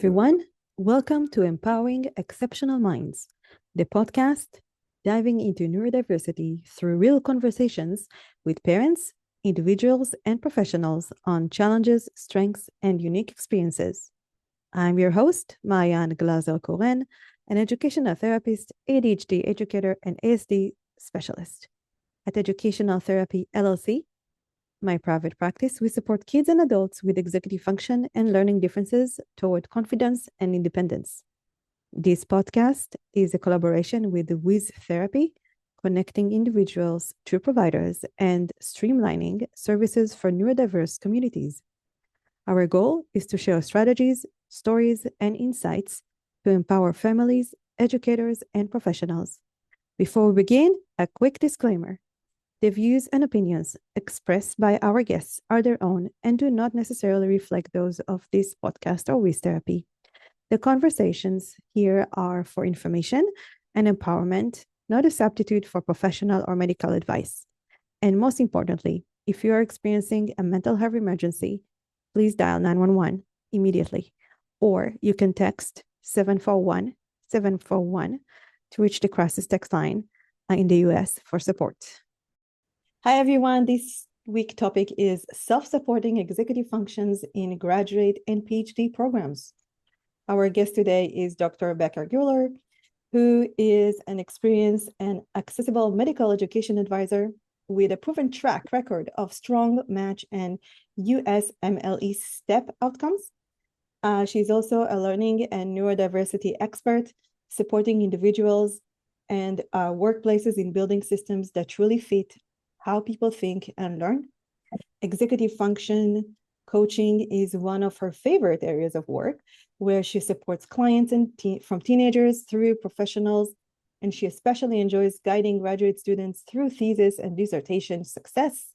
everyone. Welcome to Empowering Exceptional Minds, the podcast diving into neurodiversity through real conversations with parents, individuals, and professionals on challenges, strengths, and unique experiences. I'm your host, Maayan Glazer-Koren, an educational therapist, ADHD educator, and ASD specialist. At Educational Therapy LLC, my private practice, we support kids and adults with executive function and learning differences toward confidence and independence. This podcast is a collaboration with Wiz Therapy, connecting individuals to providers and streamlining services for neurodiverse communities. Our goal is to share strategies, stories, and insights to empower families, educators, and professionals. Before we begin, a quick disclaimer. The views and opinions expressed by our guests are their own and do not necessarily reflect those of this podcast or Wiz Therapy. The conversations here are for information and empowerment, not a substitute for professional or medical advice. And most importantly, if you are experiencing a mental health emergency, please dial 911 immediately, or you can text 741-741 to reach the crisis text line in the US for support. Hi, everyone. This week's topic is self-supporting executive functions in graduate and PhD programs. Our guest today is Dr. Becca Güler, who is an experienced and accessible medical education advisor with a proven track record of strong match and USMLE STEP outcomes. She's also a learning and neurodiversity expert, supporting individuals and workplaces in building systems that truly fit how people think and learn. Executive function coaching is one of her favorite areas of work, where she supports clients and from teenagers through professionals, and she especially enjoys guiding graduate students through thesis and dissertation success.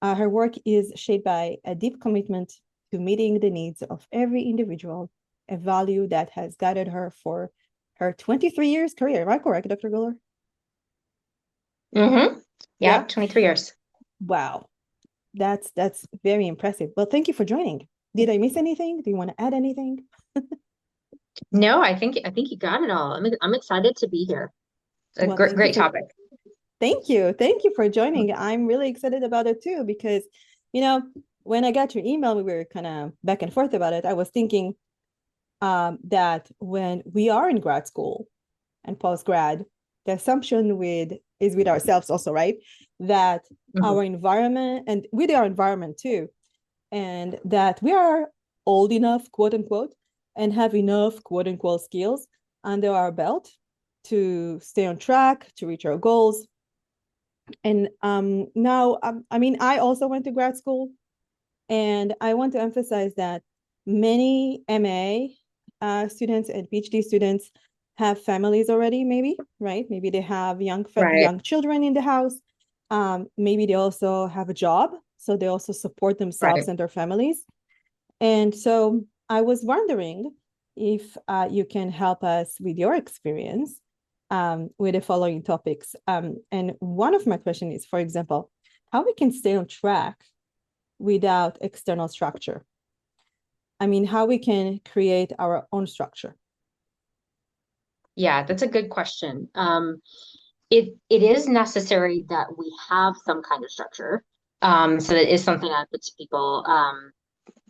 Her work is shaped by a deep commitment to meeting the needs of every individual, a value that has guided her for her 23 years career. Am I correct, Dr. Güler? Mm-hmm. Yeah, 23 years. Wow. That's very impressive. Well, thank you for joining. Did I miss anything? Do you want to add anything? No, I think you got it all. I'm excited to be here. A Well, great topic. Thank you for joining. I'm really excited about it too, because when I got your email, we were kind of back and forth about it. I was thinking that when we are in grad school and post-grad, the assumption is with ourselves also, right? That our environment, and with our environment too, and that we are old enough, quote unquote, and have enough, quote unquote, skills under our belt to stay on track, to reach our goals. And now, I also went to grad school, and I want to emphasize that many MA students and PhD students have families already, maybe, right? Maybe they have young children in the house. Maybe they also have a job, so they also support themselves and their families. And so I was wondering if you can help us with your experience with the following topics. And one of my questions is, for example, how we can stay on track without external structure. I mean, how we can create our own structure. Yeah, that's a good question. It is necessary that we have some kind of structure. So that is something I put to people,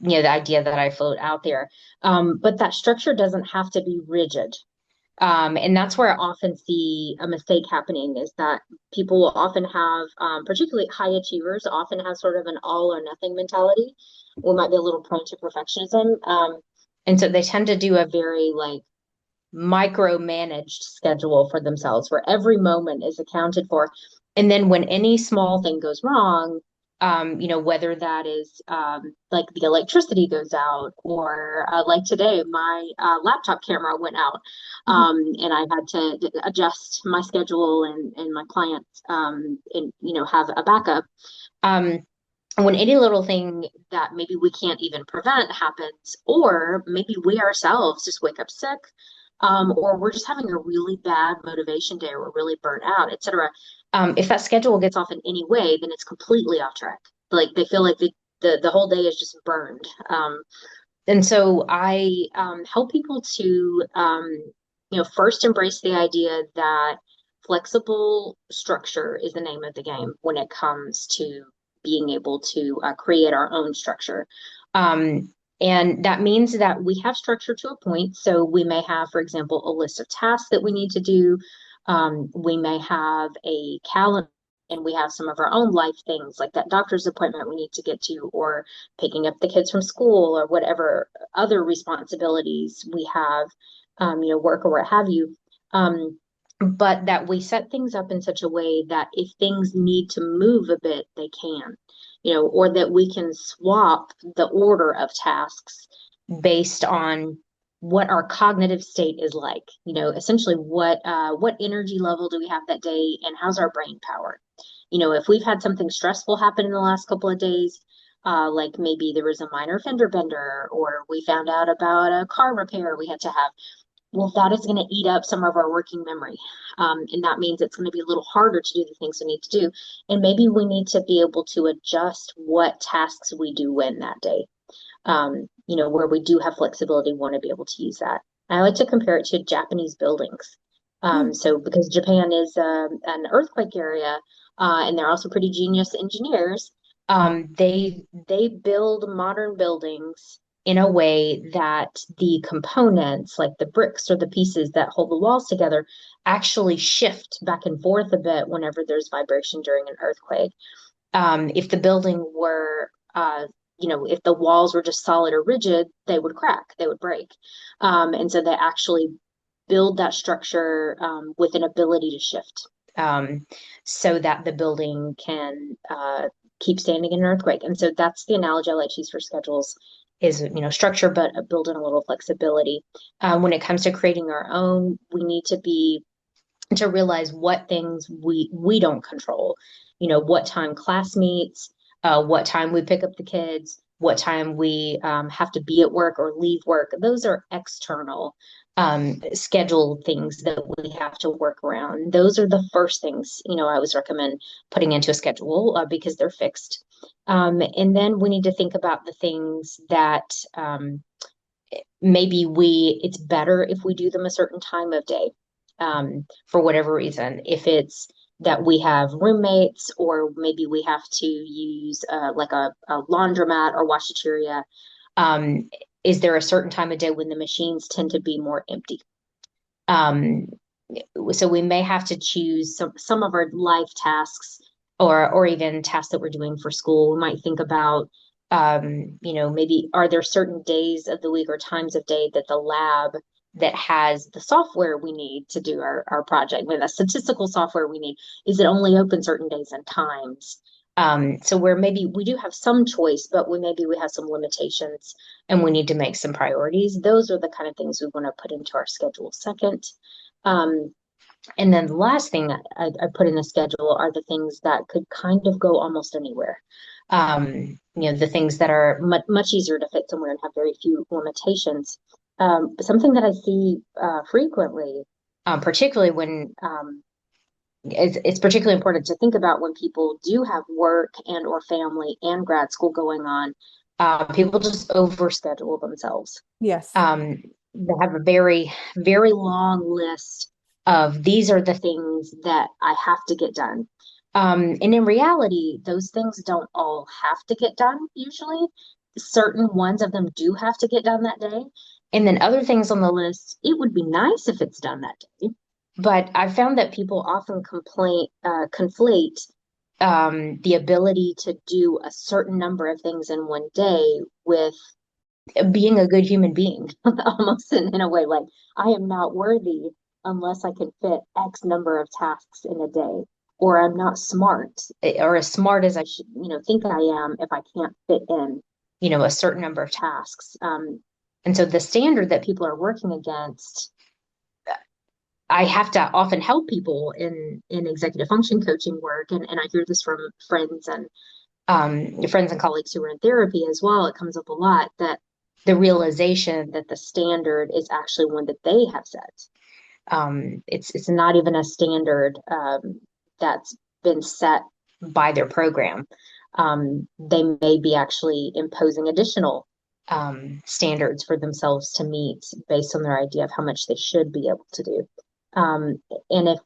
the idea that I float out there. But that structure doesn't have to be rigid. And that's where I often see a mistake happening, is that people will often have, particularly high achievers, often have sort of an all or nothing mentality, or might be a little prone to perfectionism. And so they tend to do a very micromanaged schedule for themselves, where every moment is accounted for. And then when any small thing goes wrong, whether that is like the electricity goes out, or like today, my laptop camera went out, and I had to adjust my schedule and my clients, and have a backup. When any little thing that maybe we can't even prevent happens, or maybe we ourselves just wake up sick, or we're just having a really bad motivation day, or we're really burnt out, etc. If that schedule gets off in any way, then it's completely off track. Like they feel like the whole day is just burned. And so I help people to, first embrace the idea that flexible structure is the name of the game when it comes to being able to create our own structure. Um, and that means that we have structure to a point. So we may have, for example, a list of tasks that we need to do. We may have a calendar and we have some of our own life things like that doctor's appointment we need to get to, or picking up the kids from school, or whatever other responsibilities we have, work or what have you. But that we set things up in such a way that if things need to move a bit, they can, or that we can swap the order of tasks based on what our cognitive state is like, essentially what energy level do we have that day and how's our brain power. If we've had something stressful happen in the last couple of days, like maybe there was a minor fender bender, or we found out about a car repair we had to have, well, that is going to eat up some of our working memory. And that means it's going to be a little harder to do the things we need to do. And maybe we need to be able to adjust what tasks we do when that day, where we do have flexibility, want to be able to use that. I like to compare it to Japanese buildings. Mm. So because Japan is an earthquake area, and they're also pretty genius engineers, they build modern buildings in a way that the components, like the bricks or the pieces that hold the walls together, actually shift back and forth a bit whenever there's vibration during an earthquake. If the building were, if the walls were just solid or rigid, they would crack, they would break. And so they actually build that structure with an ability to shift, so that the building can keep standing in an earthquake. And so that's the analogy I like to use for schedules is, structure, but build in a little flexibility. When it comes to creating our own, we need to realize what things we don't control. What time class meets, what time we pick up the kids, what time we have to be at work or leave work. Those are external schedule things that we have to work around. Those are the first things, I always recommend putting into a schedule, because they're fixed. And then we need to think about the things that maybe it's better if we do them a certain time of day, for whatever reason. If it's that we have roommates, or maybe we have to use like a laundromat or washateria, is there a certain time of day when the machines tend to be more empty? Um, so we may have to choose some of our life tasks, or even tasks that we're doing for school. We might think about, maybe are there certain days of the week or times of day that the lab that has the software we need to do our project, with the statistical software we need, is it only open certain days and times? So where maybe we do have some choice, but maybe we have some limitations and we need to make some priorities. Those are the kind of things we want to put into our schedule second. Um, and then the last thing I put in the schedule are the things that could kind of go almost anywhere. The things that are much easier to fit somewhere and have very few limitations. Something that I see frequently, particularly when it's particularly important to think about when people do have work and or family and grad school going on. People just overschedule themselves. Yes. They have a very, very long list of these are the things that I have to get done. And in reality, those things don't all have to get done usually. Certain ones of them do have to get done that day. And then other things on the list, it would be nice if it's done that day. But I found that people often conflate the ability to do a certain number of things in one day with being a good human being, almost in a way like I am not worthy unless I can fit X number of tasks in a day, or I'm not smart, or as smart as I should, think I am if I can't fit in, a certain number of tasks. And so the standard that people are working against, I have to often help people in executive function coaching work, and I hear this from friends and colleagues who are in therapy as well. It comes up a lot that the realization that the standard is actually one that they have set. It's not even a standard that's been set by their program. They may be actually imposing additional standards for themselves to meet based on their idea of how much they should be able to do. And if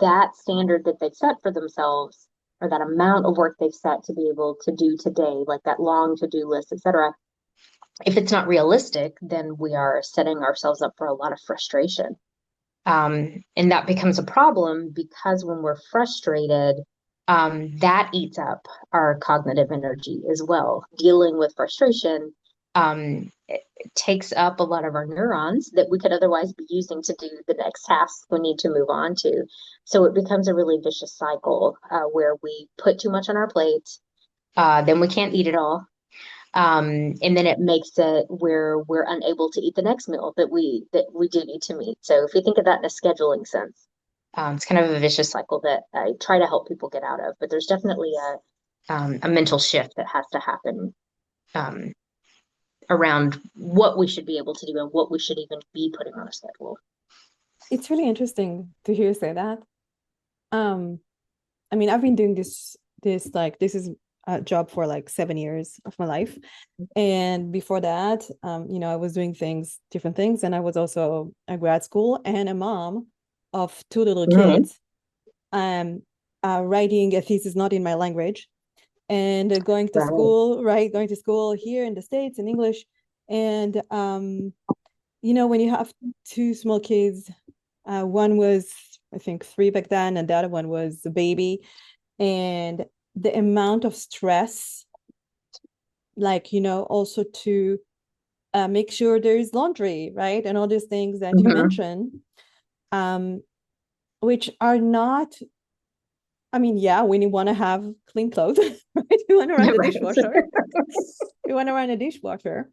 that standard that they've set for themselves, or that amount of work they've set to be able to do today, like that long to-do list, etc., if it's not realistic, then we are setting ourselves up for a lot of frustration. And that becomes a problem because when we're frustrated, that eats up our cognitive energy as well. Dealing with frustration it takes up a lot of our neurons that we could otherwise be using to do the next task we need to move on to. So it becomes a really vicious cycle where we put too much on our plate, then we can't eat it all. And then it makes it where we're unable to eat the next meal that we do need to meet. So if you think of that in a scheduling sense, it's kind of a vicious cycle that I try to help people get out of. But there's definitely a mental shift that has to happen around what we should be able to do and what we should even be putting on a schedule. It's really interesting to hear you say that. I mean, I've been doing this is a job for like 7 years of my life. And before that, I was doing different things. And I was also a grad school and a mom of 2 little kids, writing a thesis not in my language, and going to school here in the States in English. And, when you have 2 small kids, one was, I think, 3 back then, and the other one was a baby. And the amount of stress, also to make sure there is laundry, right? And all these things that you mentioned, which are not, I mean, yeah, when you want to have clean clothes, right? You want to run the dishwasher. You want to run a dishwasher.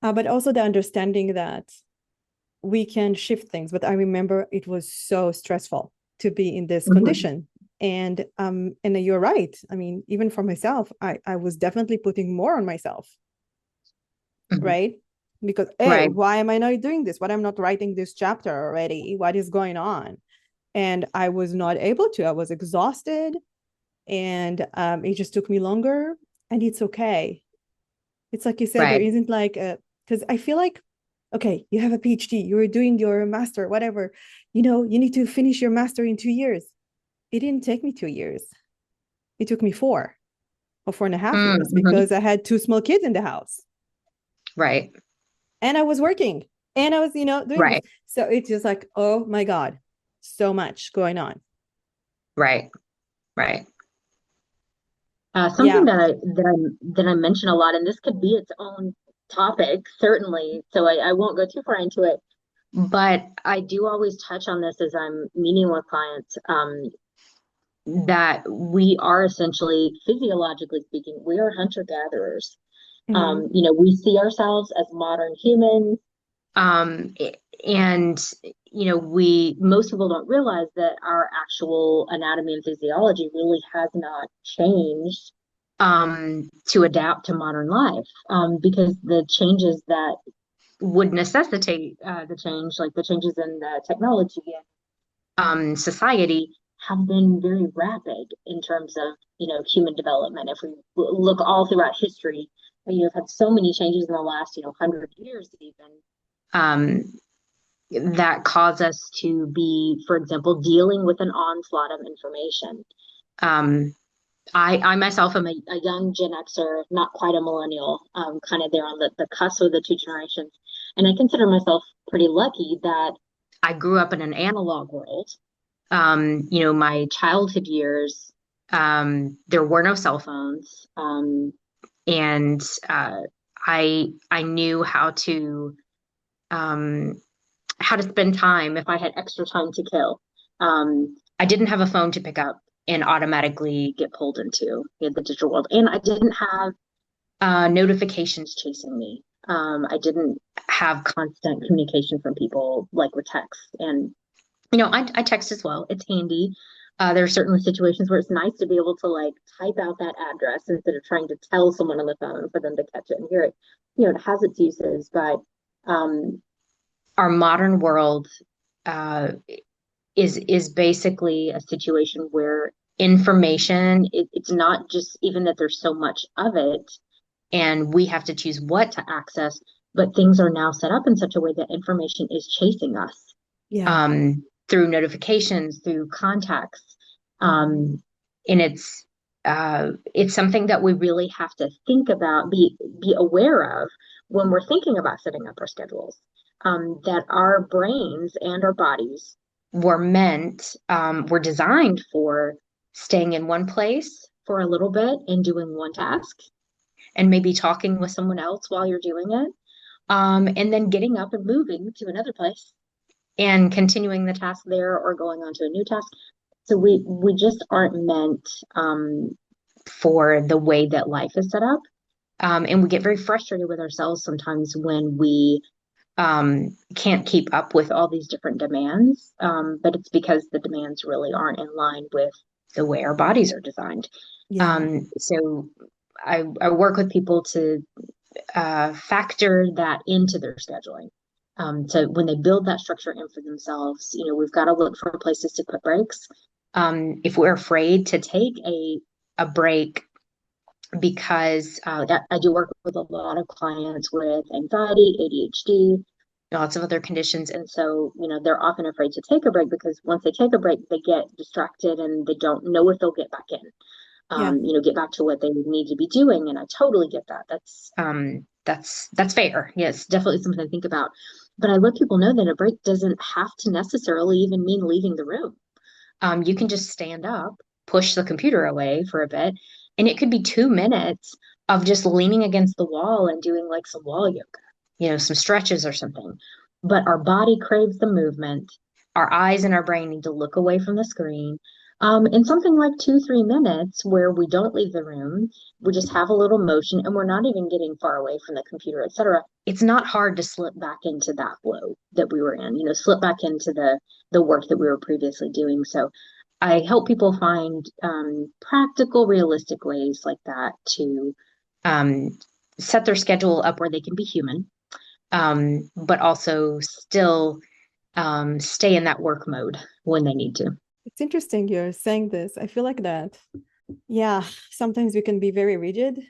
But also the understanding that we can shift things. But I remember it was so stressful to be in this condition. And you're right. I mean, even for myself, I was definitely putting more on myself, right? Because why am I not doing this? Why am I not writing this chapter already? What is going on? And I was not able to. I was exhausted, and it just took me longer. And it's okay. It's like you said, there isn't like because I feel like, okay, you have a PhD, you're doing your master, whatever. You need to finish your master in 2 years. It didn't take me 2 years. It took me 4 or 4.5 years because I had 2 small kids in the house. Right. And I was working and I was, doing this. So it's just like, oh my God, so much going on. Right. Something that I mention a lot, and this could be its own topic, certainly. So I won't go too far into it, but I do always touch on this as I'm meeting with clients, that we are essentially, physiologically speaking, we are hunter-gatherers. We see ourselves as modern humans. And most people don't realize that our actual anatomy and physiology really has not changed to adapt to modern life, because the changes that would necessitate the change, like the changes in the technology and society, have been very rapid in terms of human development. If we look all throughout history, have had so many changes in the last 100 years even, that cause us to be, for example, dealing with an onslaught of information. I myself am a young Gen Xer, not quite a millennial, kind of there on the cusp of the 2 generations. And I consider myself pretty lucky that I grew up in an analog world. My childhood years, there were no cell phones. And I knew how to spend time if I had extra time to kill. I didn't have a phone to pick up and automatically get pulled into the digital world. And I didn't have notifications chasing me. I didn't have constant communication from people like with text. And, I text as well. It's handy. There are certainly situations where it's nice to be able to like type out that address instead of trying to tell someone on the phone for them to catch it and hear it. It has its uses, but our modern world is basically a situation where information, it's not just even that there's so much of it, and we have to choose what to access, but things are now set up in such a way that information is chasing us Yeah. through notifications, through contacts. And it's something that we really have to think about, be aware of when we're thinking about setting up our schedules. That our brains and our bodies were designed for staying in one place for a little bit and doing one task, and maybe talking with someone else while you're doing it, and then getting up and moving to another place and continuing the task there or going on to a new task. So we just aren't meant for the way that life is set up. And we get very frustrated with ourselves sometimes when we can't keep up with all these different demands. But it's because the demands really aren't in line with the way our bodies are designed. Yeah. So I work with people to factor that into their scheduling. So when they build that structure in for themselves, we've got to look for places to put breaks. If we're afraid to take a break, because that I do work with a lot of clients with anxiety, ADHD, lots of other conditions. And so, they're often afraid to take a break because once they take a break, they get distracted and they don't know if they'll get back in, Yeah. get back to what they need to be doing. And I totally get that. That's fair. Yes, definitely something to think about. But I let people know that a break doesn't have to necessarily even mean leaving the room. You can just stand up, push the computer away for a bit, and it could be 2 minutes of just leaning against the wall and doing like some wall yoga, some stretches or something. But our body craves the movement. Our eyes and our brain need to look away from the screen. In something like 2, 3 minutes where we don't leave the room, we just have a little motion and we're not even getting far away from the computer, etc. It's not hard to slip back into that flow that we were in, slip back into the work that we were previously doing. So I help people find practical, realistic ways like that to um, set their schedule up where they can be human, but also still stay in that work mode when they need to. It's interesting you're saying this. I feel like that. Yeah, sometimes we can be very rigid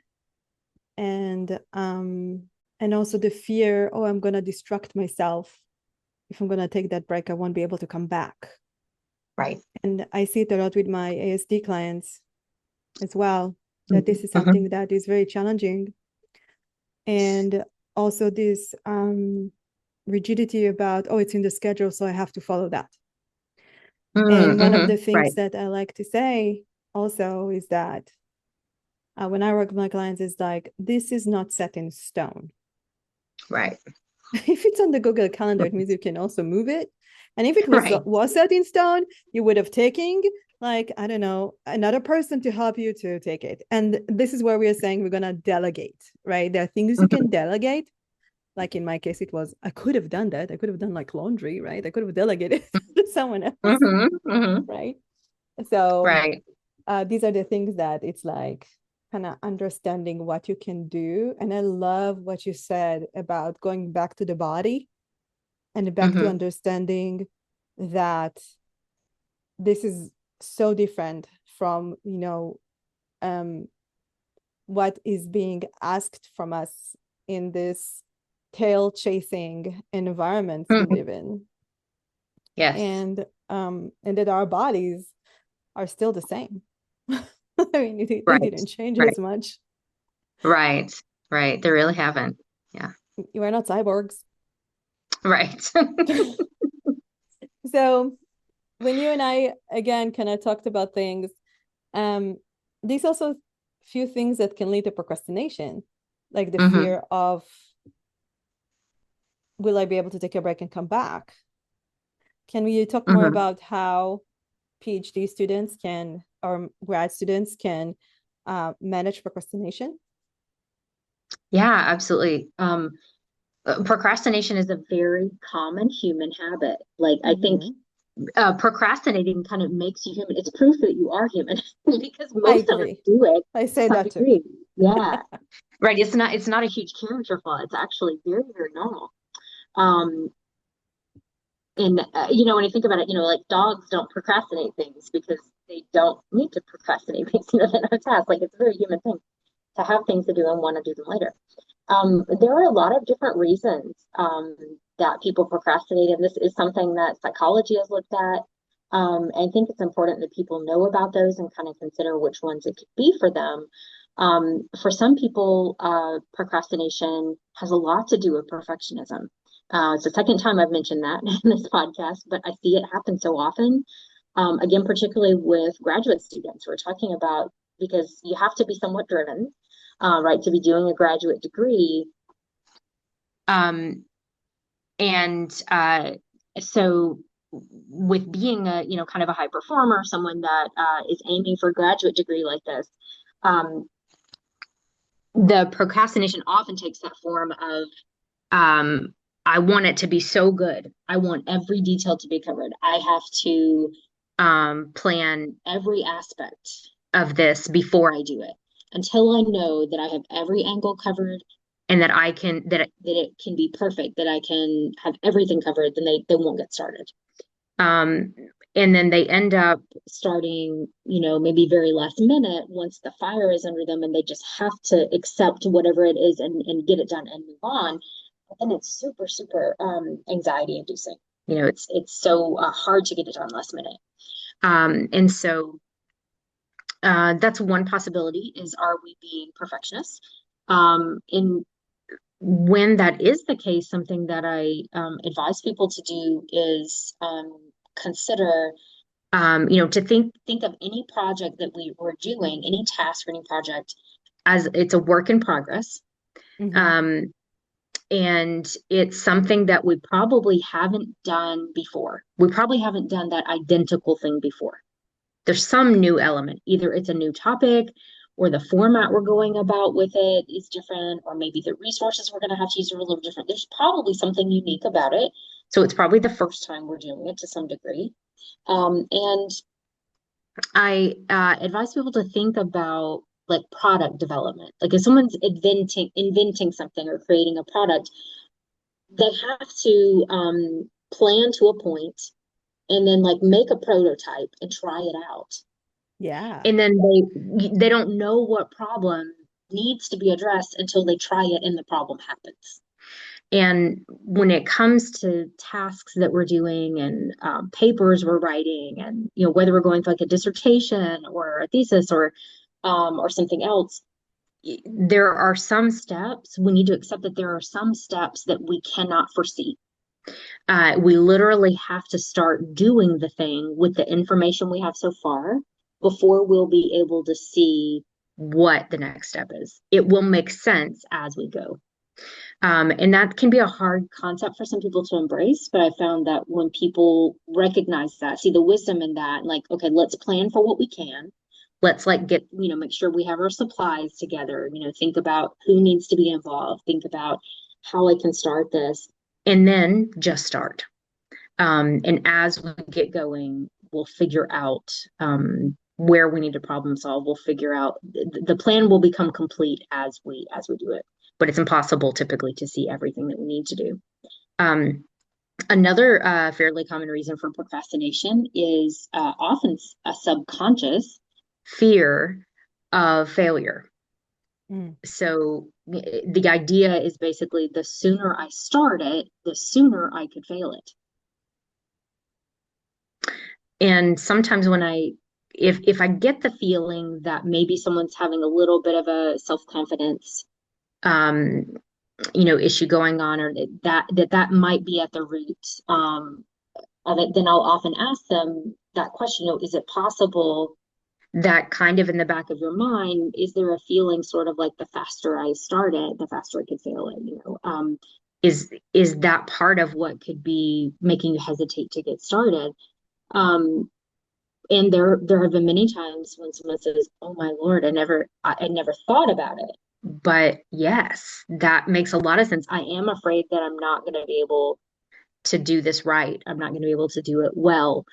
and also the fear, oh, I'm gonna distract myself. If I'm gonna take that break, I won't be able to come back. Right. And I see it a lot with my ASD clients as well, that this is Mm-hmm. something that is very challenging. And also this rigidity about, oh, it's in the schedule, so I have to follow that. And one of the things Right. that I like to say also is that when I work with my clients, is like, this is not set in stone. Right. If it's on the Google Calendar, it means you can also move it. And if it Right. was set in stone, you would have taken, like, I don't know, another person to help you to take it. And this is where we are saying we're going to delegate, right? There are things you can delegate. Like in my case, it was, I could have done that. I could have done like laundry, right? I could have delegated to someone else, right? So Right. these are the things that it's like kind of understanding what you can do. And I love what you said about going back to the body and back to understanding that this is so different from, what is being asked from us in this tail chasing environments we live in. Yes. And that our bodies are still the same. I mean, they Right. didn't change Right. as much. Right. Right. They really haven't. Yeah. You are not cyborgs. Right. So when you and I again kind of talked about things, um, these also few things that can lead to procrastination, like the fear of, will I be able to take a break and come back? Can we talk more about how PhD students can, or grad students can manage procrastination? Yeah, absolutely. Procrastination is a very common human habit. Like, I think procrastinating kind of makes you human. It's proof that you are human because I most of us agree. do it I to say some that too. degree. Yeah. Right. It's not a huge character flaw. It's actually very, very normal. Um, and when you think about it, like dogs don't procrastinate things because they don't need to procrastinate things, they're not a task. Like, it's a very human thing to have things to do and want to do them later. There are a lot of different reasons that people procrastinate, and this is something that psychology has looked at. I think it's important that people know about those and kind of consider which ones it could be for them. For some people, procrastination has a lot to do with perfectionism. It's the second time I've mentioned that in this podcast, but I see it happen so often. Again, particularly with graduate students, we're talking about because you have to be somewhat driven, right, to be doing a graduate degree. And so with being a, kind of a high performer, someone that is aiming for a graduate degree like this, the procrastination often takes that form of, I want it to be so good. I want every detail to be covered. I have to plan every aspect of this before I do it until I know that I have every angle covered and that I can that it can be perfect, that I can have everything covered, then they won't get started. And then they end up starting, maybe very last minute once the fire is under them and they just have to accept whatever it is and get it done and move on. And it's super, super anxiety inducing. It's so hard to get it done last minute. And so that's one possibility is, are we being perfectionists? In when that is the case, something that I advise people to do is consider, to think of any project that we were doing, any task or any project, as it's a work in progress. Mm-hmm. And it's something that we probably haven't done before. We probably haven't done that identical thing before. There's some new element. Either it's a new topic, or the format we're going about with it is different, or maybe the resources we're going to have to use are a little different. There's probably something unique about it. So it's probably the first time we're doing it to some degree. And I advise people to think about like product development. Like if someone's inventing something or creating a product, they have to plan to a point and then like make a prototype and try it out. Yeah. And then they don't know what problem needs to be addressed until they try it and the problem happens. And when it comes to tasks that we're doing and papers we're writing, and whether we're going for like a dissertation or a thesis or something else, there are some steps. We need to accept that there are some steps that we cannot foresee. We literally have to start doing the thing with the information we have so far before we'll be able to see what the next step is. It will make sense as we go. And that can be a hard concept for some people to embrace, but I found that when people recognize that, see the wisdom in that, and like, okay, let's plan for what we can. Let's like get, make sure we have our supplies together, think about who needs to be involved, think about how I can start this, and then just start. And as we get going, we'll figure out where we need to problem solve. We'll figure out the plan will become complete as we do it. But it's impossible typically to see everything that we need to do. Another fairly common reason for procrastination is often a subconscious fear of failure. So the idea is basically the sooner I start it, the sooner I could fail it. And sometimes when if I get the feeling that maybe someone's having a little bit of a self-confidence issue going on, or that might be at the root of it, then I'll often ask them that question, is it possible that kind of in the back of your mind, is there a feeling sort of like the faster I start it, the faster I could fail it, is that part of what could be making you hesitate to get started? And there have been many times when someone says, oh my Lord, I never thought about it. But yes, that makes a lot of sense. I am afraid that I'm not going to be able to do this right. I'm not going to be able to do it well.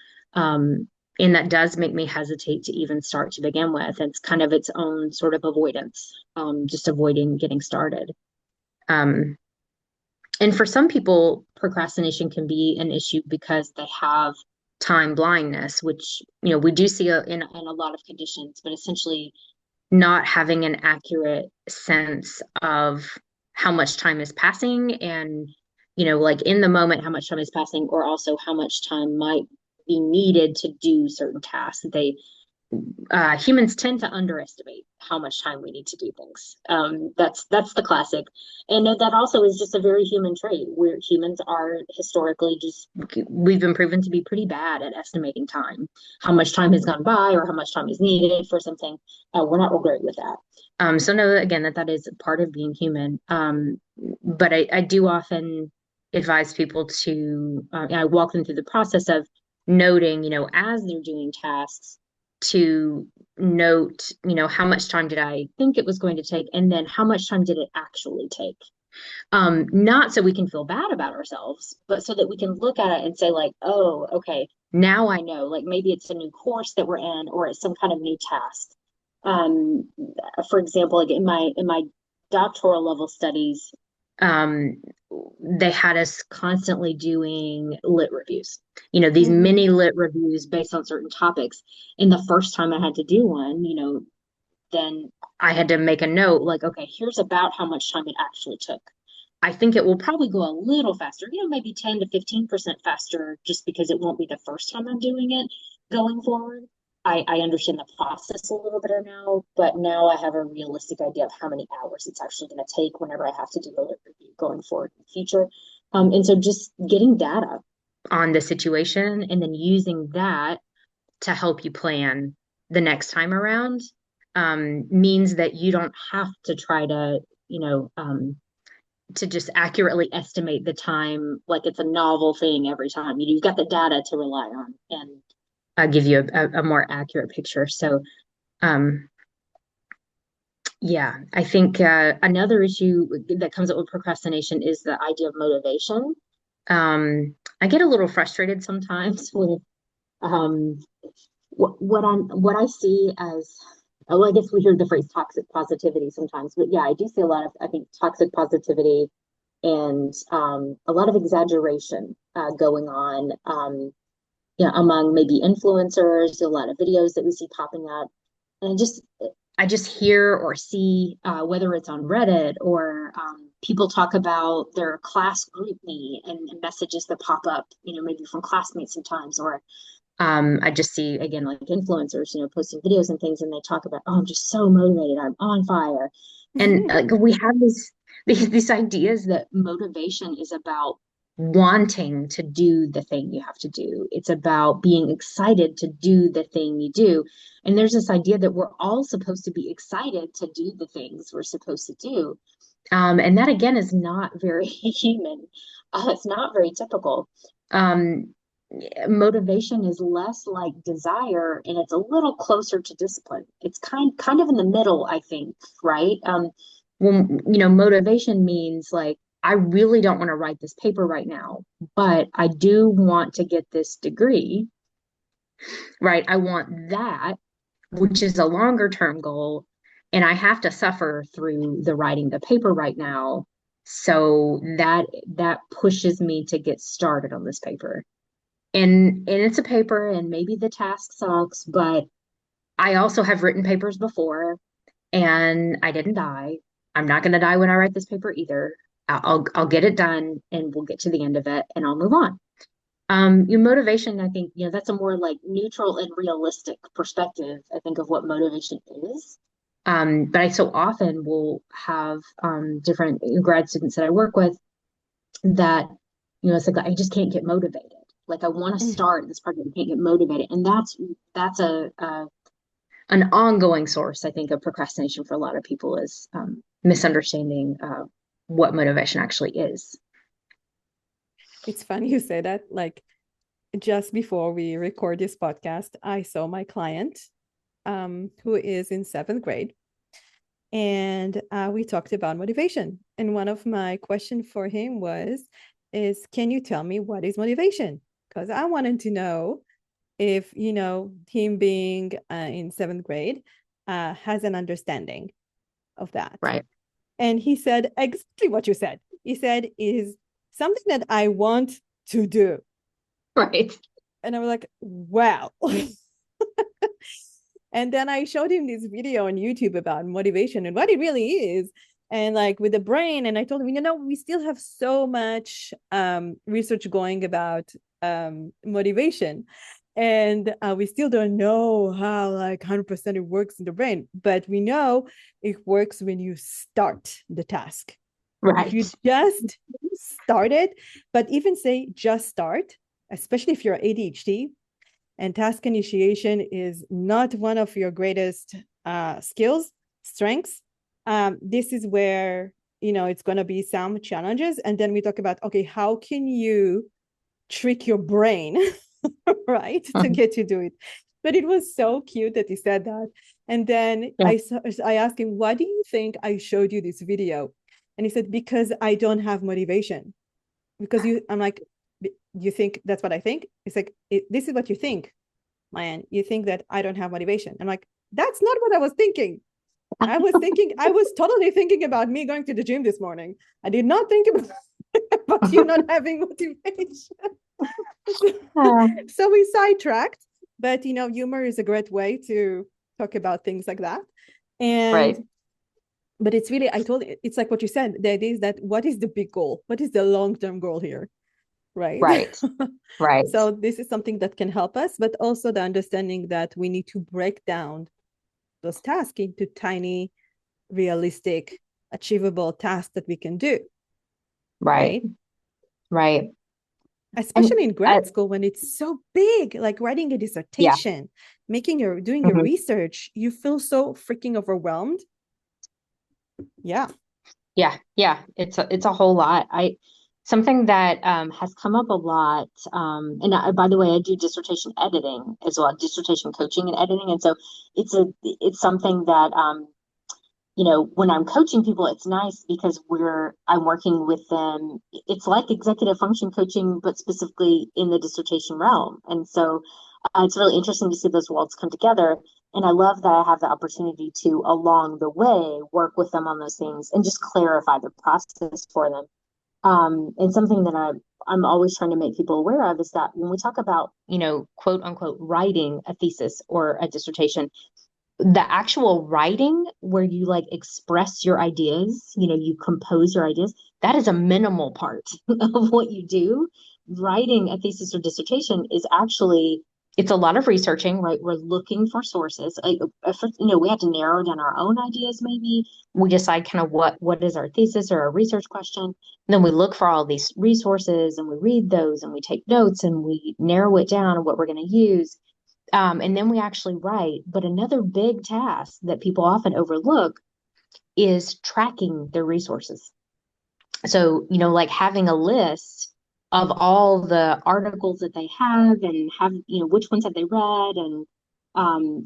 And that does make me hesitate to even start to begin with. It's kind of its own sort of avoidance, just avoiding getting started. And for some people, procrastination can be an issue because they have time blindness, which we do see in a lot of conditions, but essentially not having an accurate sense of how much time is passing and, like in the moment, how much time is passing, or also how much time might be needed to do certain tasks. Humans tend to underestimate how much time we need to do things. That's the classic, and that also is just a very human trait. Where humans are historically we've been proven to be pretty bad at estimating time, how much time has gone by or how much time is needed for something. We're not great with that. So know again that is part of being human. But I do often advise people to I walk them through the process of noting, as they're doing tasks to note, how much time did I think it was going to take, and then how much time did it actually take? Not so we can feel bad about ourselves, but so that we can look at it and say, like, oh, okay, now I know. Like maybe it's a new course that we're in, or it's some kind of new task. Um, for example, like in my doctoral level studies, um, they had us constantly doing lit reviews, these Mm-hmm. mini lit reviews based on certain topics. And the first time I had to do one, then I had to make a note like, okay, here's about how much time it actually took. I think it will probably go a little faster, maybe 10 to 15% faster, just because it won't be the first time I'm doing it going forward. I understand the process a little better now, but now I have a realistic idea of how many hours it's actually going to take whenever I have to do a review going forward in the future. And so just getting data on the situation and then using that to help you plan the next time around means that you don't have to try to just accurately estimate the time like it's a novel thing every time. You've got the data to rely on and give you a more accurate picture. So, um, yeah, I think another issue that comes up with procrastination is the idea of motivation. I get a little frustrated sometimes with um, what I see as, oh, I guess we hear the phrase toxic positivity sometimes, but yeah, I do see a lot of, I think, toxic positivity and a lot of exaggeration going on, among maybe influencers, a lot of videos that we see popping up, and I just hear or see whether it's on Reddit or people talk about their class group me and messages that pop up, maybe from classmates sometimes, or I just see again like influencers, posting videos and things, and they talk about, oh, I'm just so motivated, I'm on fire, and like we have these ideas that motivation is about wanting to do the thing you have to do. It's about being excited to do the thing you do, and there's this idea that we're all supposed to be excited to do the things we're supposed to do, and that again is not very human. It's not very typical. Um, Motivation is less like desire and it's a little closer to discipline. It's kind of in the middle, I think, right? When motivation means like I really don't want to write this paper right now, but I do want to get this degree, right? I want that, which is a longer term goal, and I have to suffer through the writing the paper right now. So that pushes me to get started on this paper, and it's a paper and maybe the task sucks, but I also have written papers before and I didn't die. I'm not going to die when I write this paper either. I'll get it done and we'll get to the end of it and I'll move on. Your motivation, I think, that's a more like neutral and realistic perspective, I think, of what motivation is. But I so often will have different grad students that I work with that, it's like I just can't get motivated. Like I want to start this project, I can't get motivated, and that's a an ongoing source, I think, of procrastination for a lot of people is misunderstanding what motivation actually is. It's funny you say that. Like just before we record this podcast, I saw my client who is in seventh grade. And we talked about motivation. And one of my questions for him is, can you tell me what is motivation? Because I wanted to know if, him being in seventh grade has an understanding of that. Right. And he said exactly what you said. He said, is something that I want to do. Right. And I was like, wow. And then I showed him this video on YouTube about motivation and what it really is. And like with the brain, and I told him, we still have so much research going about motivation. And we still don't know how like 100% it works in the brain, but we know it works when you start the task. If you Right. just start it, but even say just start, especially if you're ADHD, and task initiation is not one of your greatest skills, strengths. This is where, it's going to be some challenges. And then we talk about, okay, how can you trick your brain, right, to Mhm. get you to do it? But it was so cute that he said that. And then Yeah. I asked him, why do you think I showed you this video? And he said, because I don't have motivation. I'm like, you think that's what I think? It's like, this is what you think. Man, you think that I don't have motivation. I'm like, that's not what I was thinking. I was totally thinking about me going to the gym this morning. I did not think about, about you not having motivation. Uh, So we sidetracked, but humor is a great way to talk about things like that. right. And but it's really, it's like what you said. The idea is that what is the big goal? What is the long-term goal here? Right. Right. Right. So this is something that can help us, but also the understanding that we need to break down those tasks into tiny, realistic, achievable tasks that we can do, Right. right? Right. And Especially in grad school when it's so big, like writing a yeah. dissertation, doing your Mhm. research, you feel so freaking overwhelmed. Yeah. Yeah. Yeah. It's a whole lot. Something that has come up a lot. And by the way, I do dissertation editing as well, dissertation coaching and editing. And so it's something that when I'm coaching people, it's nice because I'm working with them. It's like executive function coaching, but specifically in the dissertation realm. And so it's really interesting to see those worlds come together. And I love that I have the opportunity to, along the way, work with them on those things and just clarify the process for them. And something that I'm always trying to make people aware of is that when we talk about, quote unquote, writing a thesis or a dissertation, the actual writing where you like express your ideas, you compose your ideas, that is a minimal part of what you do. Writing a thesis or dissertation is actually, it's a lot of researching, right? We're looking for sources. We had to narrow down our own ideas. Maybe we decide kind of what is our thesis or our research question. And then we look for all these resources and we read those and we take notes and we narrow it down what we're going to use, and then we actually write. But another big task that people often overlook is tracking their resources. So, like having a list of all the articles that they have and which ones have they read, and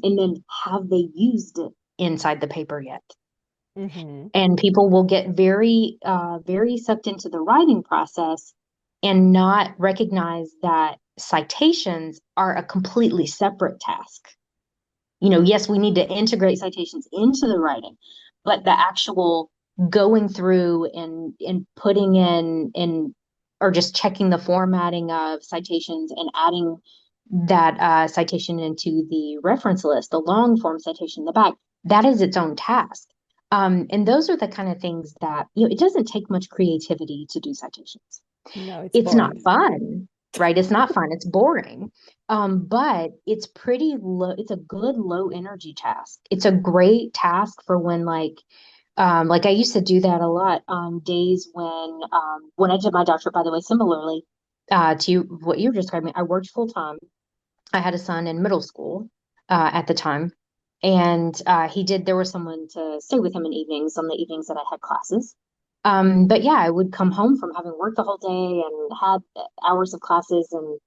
then have they used it inside the paper yet? Mm-hmm. And people will get very, very sucked into the writing process and not recognize that citations are a completely separate task. Yes, we need to integrate citations into the writing, but the actual going through and putting in or just checking the formatting of citations and adding that citation into the reference list, the long form citation in the back, that is its own task. And those are the kind of things that, it doesn't take much creativity to do citations. No, it's It's not boring. fun, right? It's not fun. It's boring. But it's pretty low. It's a good low energy task. It's a great task for when like I used to do that a lot on days when I did my doctorate, by the way, similarly to what you're describing, I worked full time. I had a son in middle school at the time. And there was someone to stay with him in evenings on the evenings that I had classes. But yeah, I would come home from having worked the whole day and had hours of classes. And,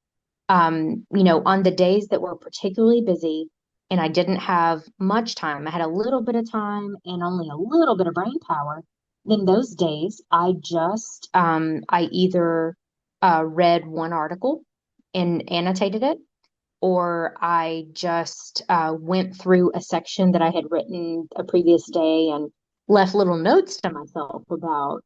on the days that were particularly busy and I didn't have much time, I had a little bit of time and only a little bit of brain power. Then those days, I either read one article and annotated it, or I just went through a section that I had written a previous day and left little notes to myself about,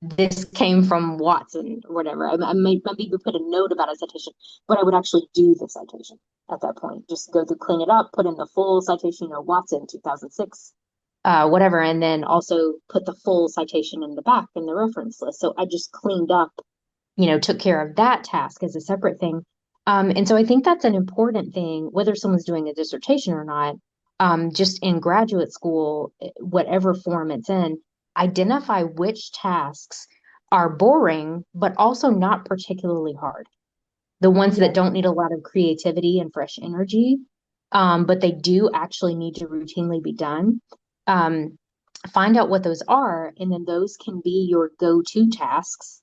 this came from Watson or whatever. I might maybe put a note about a citation, but I would actually do the citation at that point. Just go through, clean it up, put in the full citation, Watson 2006, whatever, and then also put the full citation in the back in the reference list. So I just cleaned up, took care of that task as a separate thing. And so I think that's an important thing, whether someone's doing a dissertation or not, just in graduate school, whatever form it's in, identify which tasks are boring, but also not particularly hard. The ones that Yes. don't need a lot of creativity and fresh energy, but they do actually need to routinely be done. Um, Find out what those are, and then those can be your go-to tasks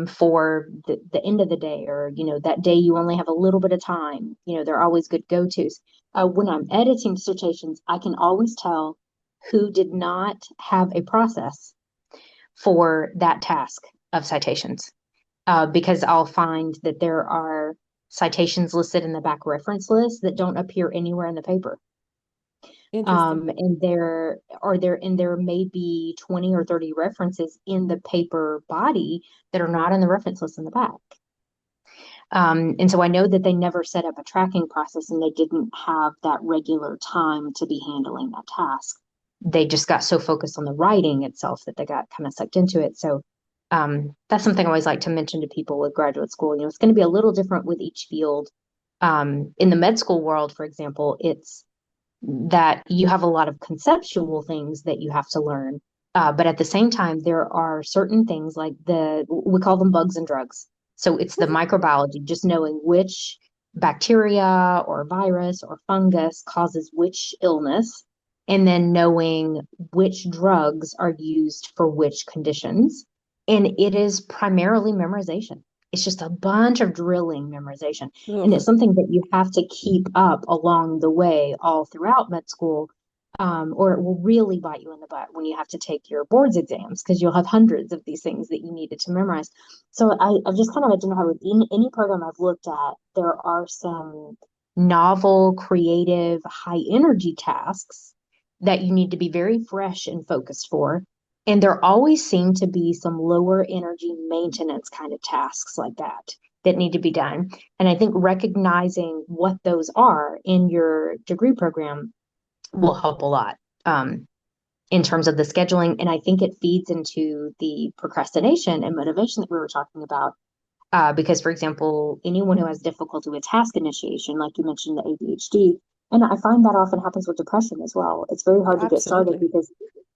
for the end of the day, or that day you only have a little bit of time. They're always good go-tos. When I'm editing dissertations, I can always tell who did not have a process for that task of citations, because I'll find that there are citations listed in the back reference list that don't appear anywhere in the paper. Interesting. And there may be 20 or 30 references in the paper body that are not in the reference list in the back. And so I know that they never set up a tracking process, and they didn't have that regular time to be handling that task. They just got so focused on the writing itself that they got kind of sucked into it. So that's something I always like to mention to people with graduate school. It's going to be a little different with each field. In the med school world, for example, it's that you have a lot of conceptual things that you have to learn. But at the same time, there are certain things like we call them bugs and drugs. So it's the microbiology, just knowing which bacteria or virus or fungus causes which illness, and then knowing which drugs are used for which conditions. And it is primarily memorization. It's just a bunch of drilling memorization. And it's Ugh. something that you have to keep up along the way all throughout med school, or it will really bite you in the butt when you have to take your boards exams, because you'll have hundreds of these things that you needed to memorize. So I've just kind of identified with any program I've looked at, there are some novel, creative, high energy tasks that you need to be very fresh and focused for. And there always seem to be some lower energy maintenance kind of tasks like that need to be done. And I think recognizing what those are in your degree program will help a lot, in terms of the scheduling. And I think it feeds into the procrastination and motivation that we were talking about. Because, for example, anyone who has difficulty with task initiation, like you mentioned, the ADHD, and I find that often happens with depression as well. It's very hard to get started Absolutely.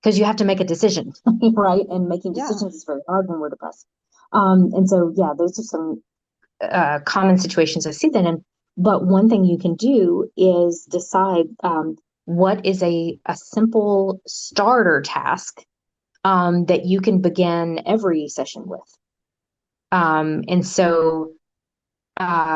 because you have to make a decision, right? And making Yeah. decisions is very hard when we're depressed. And so, yeah, those are some common situations I see that in. But one thing you can do is decide, what is a simple starter task, that you can begin every session with. And so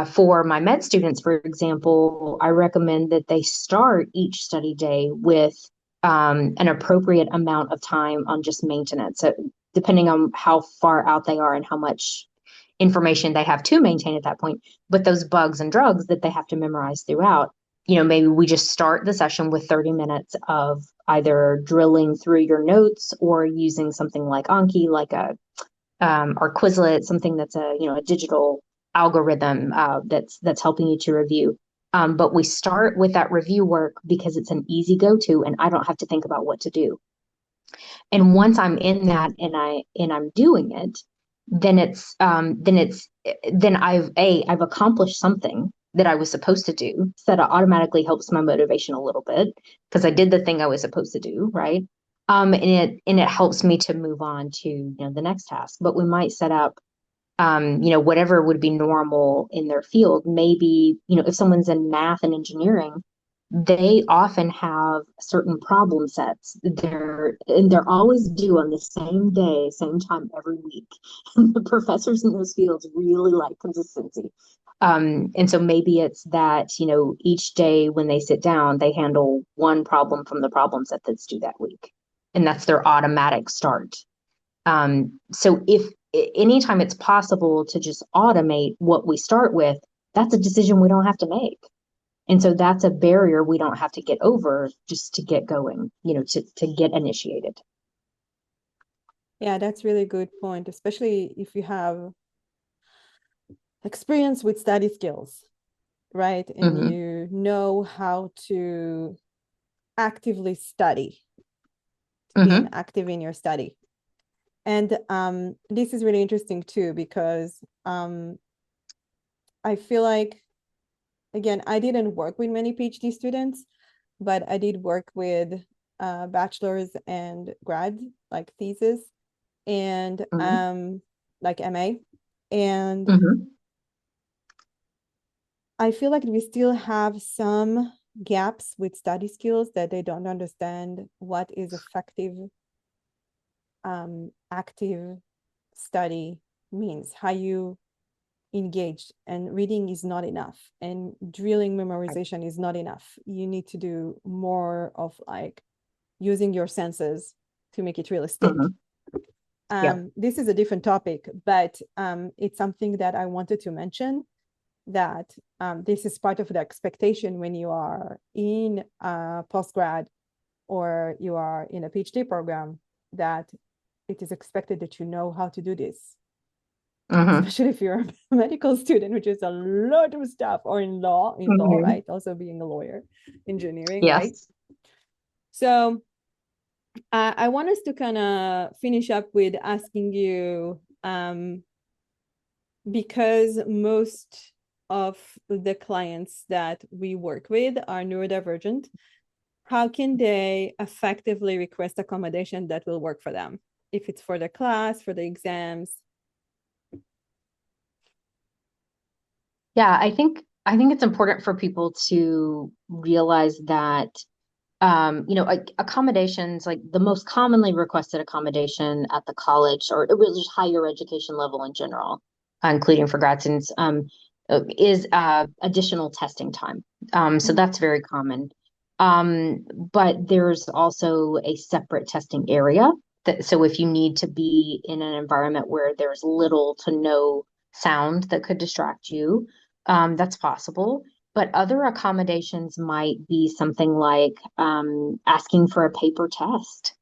for my med students, for example, I recommend that they start each study day with an appropriate amount of time on just maintenance. So depending on how far out they are and how much information they have to maintain at that point, but those bugs and drugs that they have to memorize throughout, maybe we just start the session with 30 minutes of either drilling through your notes or using something like Anki, like or Quizlet, something that's a digital algorithm, that's helping you to review. But we start with that review work because it's an easy go-to, and I don't have to think about what to do. And once I'm in that and I'm doing it, then I've accomplished something that I was supposed to do. So that automatically helps my motivation a little bit because I did the thing I was supposed to do, right? And it helps me to move on to the next task. But we might set up, whatever would be normal in their field. Maybe, if someone's in math and engineering, they often have certain problem sets. They're always due on the same day, same time every week. The professors in those fields really like consistency. And so maybe it's that, each day when they sit down, they handle one problem from the problem set that's due that week. And that's their automatic start. So if anytime it's possible to just automate what we start with, that's a decision we don't have to make. And so that's a barrier we don't have to get over just to get going, to get initiated. Yeah, that's really good point, especially if you have experience with study skills, right? And Mm-hmm. you know how to actively study, to being Mm-hmm. active in your study. And this is really interesting too, because I feel like, again, I didn't work with many PhD students, but I did work with bachelor's and grad, like thesis, and Mm-hmm. like MA. And Mm-hmm. I feel like we still have some gaps with study skills, that they don't understand what is effective, active study means, how you engage. And reading is not enough, and drilling memorization is not enough. You need to do more of like using your senses to make it really stick. Mm-hmm. Yeah. This is a different topic, but it's something that I wanted to mention, that this is part of the expectation when you are in a postgrad or you are in a PhD program, that it is expected that you know how to do this, Mm-hmm. especially if you're a medical student, which is a lot of stuff, or in law, Mm-hmm. right? Also being a lawyer, engineering, right? Yes. So I want us to kind of finish up with asking you, because most of the clients that we work with are neurodivergent, how can they effectively request accommodation that will work for them? If it's for the class, for the exams. Yeah, I think it's important for people to realize that accommodations, like the most commonly requested accommodation at the college or really just higher education level in general, including for grad students, is additional testing time. So Mhm. that's very common. But there's also a separate testing area so if you need to be in an environment where there's little to no sound that could distract you, that's possible. But other accommodations might be something like asking for a paper test.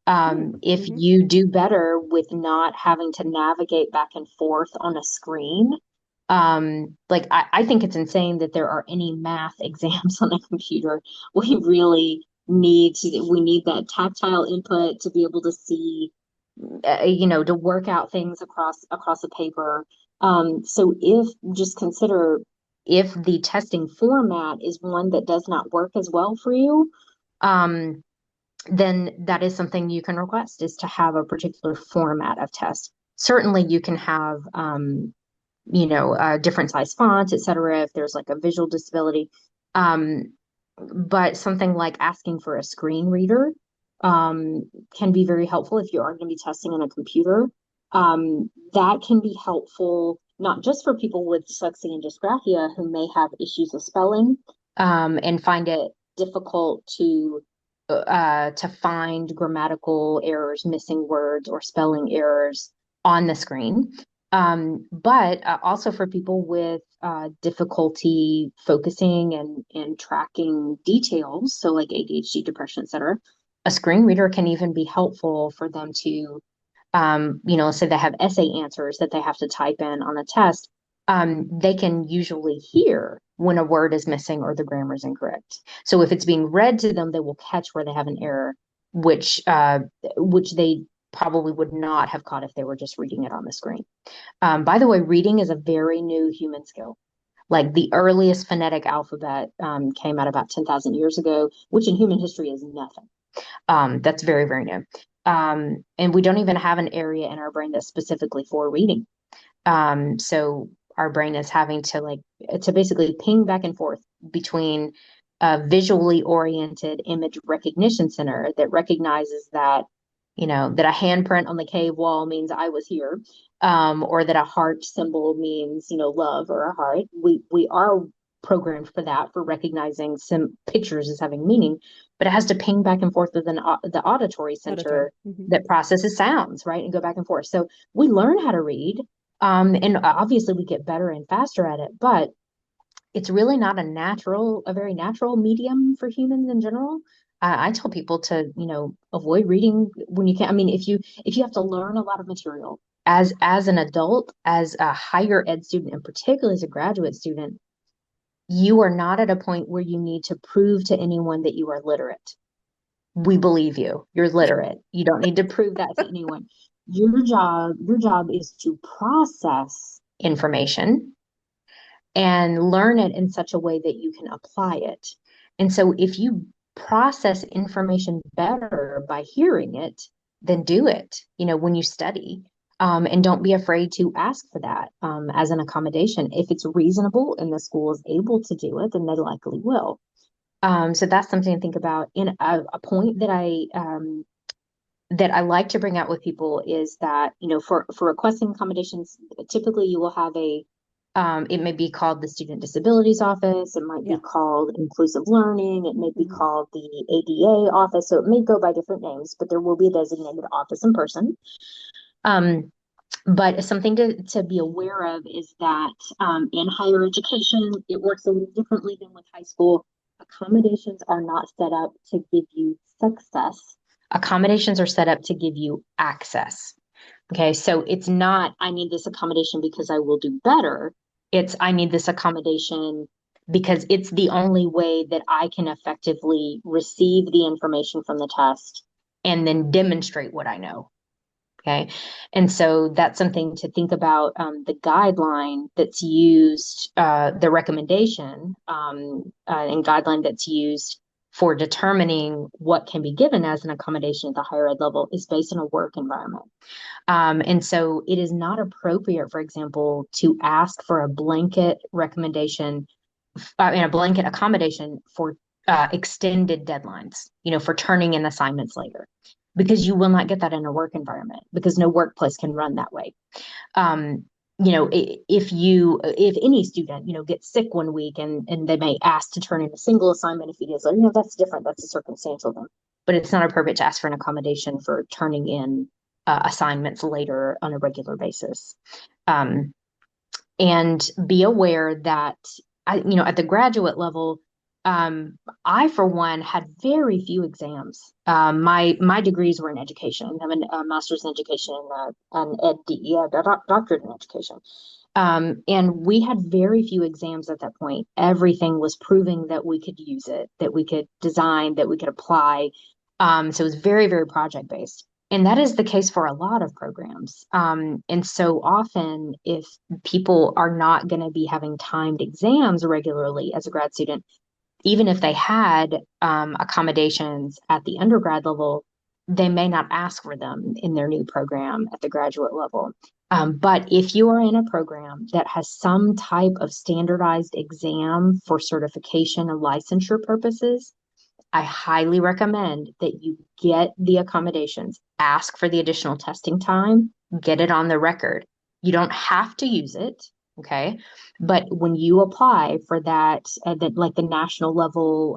If Mhm. you do better with not having to navigate back and forth on a screen, like I think it's insane that there are any math exams on a computer. We need that tactile input to be able to see, to work out things across a paper. So if just consider if the testing format is one that does not work as well for you, um, then that is something you can request is to have a particular format of test. Certainly, you can have different size fonts, et cetera, if there's like a visual disability. Um, but something like asking for a screen reader can be very helpful if you are going to be testing on a computer. That can be helpful not just for people with dyslexia and dysgraphia who may have issues with spelling and find it difficult to find grammatical errors, missing words, or spelling errors on the screen. But also for people with difficulty focusing and tracking details, so like ADHD, depression, et cetera, a screen reader can even be helpful for them to, say they have essay answers that they have to type in on a test. They can usually hear when a word is missing or the grammar is incorrect. So if it's being read to them, they will catch where they have an error, which they probably would not have caught if they were just reading it on the screen. By the way, reading is a very new human skill. Like the earliest phonetic alphabet came out about 10,000 years ago, which in human history is nothing. That's very, very new. And we don't even have an area in our brain that's specifically for reading. So our brain is having to basically ping back and forth between a visually oriented image recognition center that recognizes that, that a handprint on the cave wall means I was here, or that a heart symbol means, love or a heart. We are programmed for that, for recognizing some pictures as having meaning, but it has to ping back and forth with the auditory Auditory. center Mhm. that processes sounds, right, and go back and forth. So we learn how to read, and obviously we get better and faster at it, but it's really not a very natural medium for humans in general. I tell people to, avoid reading when you can. I mean, if you have to learn a lot of material as an adult, as a higher ed student, and particularly as a graduate student, you are not at a point where you need to prove to anyone that you are literate. We believe you. You're literate. You don't need to prove that to anyone. Your job is to process information and learn it in such a way that you can apply it. And so if you process information better by hearing it, then do it, when you study. And don't be afraid to ask for that as an accommodation. If it's reasonable and the school is able to do it, then they likely will. So that's something to think about. And a point that I like to bring out with people is that, for requesting accommodations, typically you will have it may be called the Student Disabilities Office. It might be Yeah. called Inclusive Learning. It may be called the ADA office. So it may go by different names, but there will be a designated office in person. But something to be aware of is that in higher education, it works a little differently than with high school. Accommodations are not set up to give you success. Accommodations are set up to give you access. Okay, so it's not, I need this accommodation because I will do better. It's, I need this accommodation because it's the only way that I can effectively receive the information from the test and then demonstrate what I know. Okay. And so that's something to think about. The guideline that's used, the recommendation and guideline that's used for determining what can be given as an accommodation at the higher ed level is based on a work environment. And so it is not appropriate, for example, to ask for a blanket recommendation and a blanket accommodation for extended deadlines, for turning in assignments later, because you will not get that in a work environment because no workplace can run that way. If any student, gets sick one week and they may ask to turn in a single assignment a few days later, that's different. That's a circumstantial thing. But it's not appropriate to ask for an accommodation for turning in assignments later on a regular basis. And be aware that at the graduate level, I, for one, had very few exams. My degrees were in education. I have a master's in education and a doctorate in education. And we had very few exams at that point. Everything was proving that we could use it, that we could design, that we could apply. So it was very, very project based. And that is the case for a lot of programs. And so often, if people are not going to be having timed exams regularly as a grad student, even if they had accommodations at the undergrad level, they may not ask for them in their new program at the graduate level. But if you are in a program that has some type of standardized exam for certification and licensure purposes, I highly recommend that you get the accommodations, ask for the additional testing time, get it on the record. You don't have to use it, okay? But when you apply for that like the national level,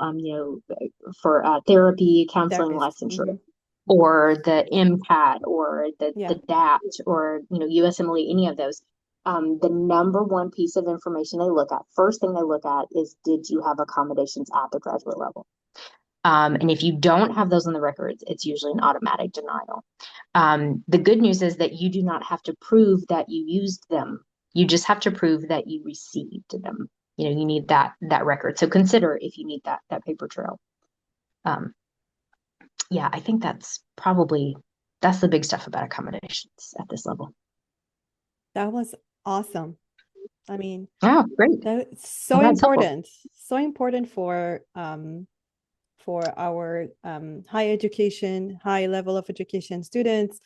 for therapy, counseling Therapist. licensure, or the MCAT, or the Yeah. DAPT, or USMLE, any of those, the number one piece of information they look at, first thing they look at is, did you have accommodations at the graduate level? And if you don't have those on the records, it's usually an automatic denial. The good news is that you do not have to prove that you used them. You just have to prove that you received them. You need that record. So consider if you need that paper trail. Yeah, I think that's the big stuff about accommodations at this level. That was awesome. I mean, Oh, great. that's so important. So important for our high education, high level of education students.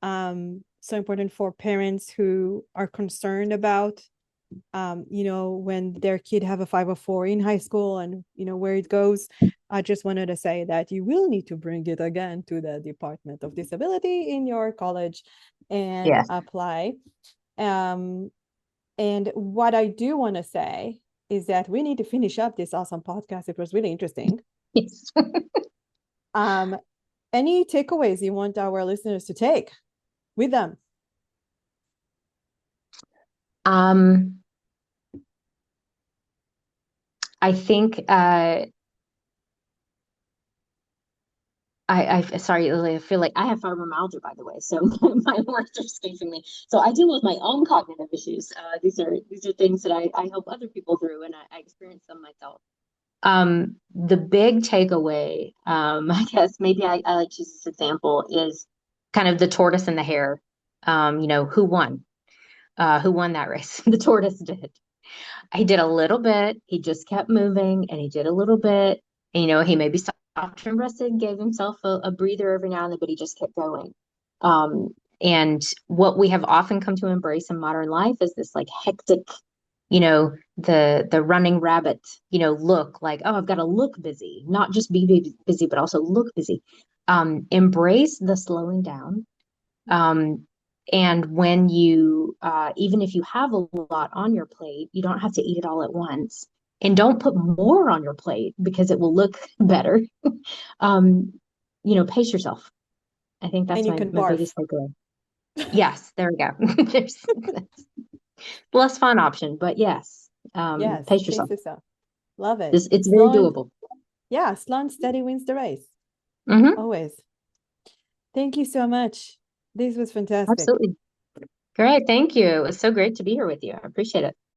So important for parents who are concerned about when their kid have a 504 in high school and where it goes. I just wanted to say that you will need to bring it again to the Department of Disability in your college and apply. And what I do want to say is that we need to finish up this awesome podcast. It was really interesting. Yes. Any takeaways you want our listeners to take with them? I think sorry, Lily, I feel like I have fibromyalgia, by the way, so my words are escaping me. So I deal with my own cognitive issues. These are things that I help other people through, and I experience them myself. The big takeaway, I guess maybe I like to use this example, is kind of the tortoise and the hare. Who won? Who won that race? The tortoise did. He did a little bit. He just kept moving and he did a little bit. And, he maybe stopped and rested, gave himself a breather every now and then, but he just kept going. And what we have often come to embrace in modern life is this like hectic, the running rabbit, look like, oh, I've got to look busy, not just be busy, but also look busy. Embrace the slowing down. And when even if you have a lot on your plate, you don't have to eat it all at once. And don't put more on your plate because it will look better. Um, pace yourself. I think And that's you my can my barf. biggest takeaway. Yes, there we go. There's less fun option, but yes, Yes, pace pace yourself. yourself. Love it. It's very Slow and doable. yeah, slow and steady wins the race. Hmm. Always. Thank you so much. This was fantastic. Absolutely. Great. Thank you. It was so great to be here with you. I appreciate it.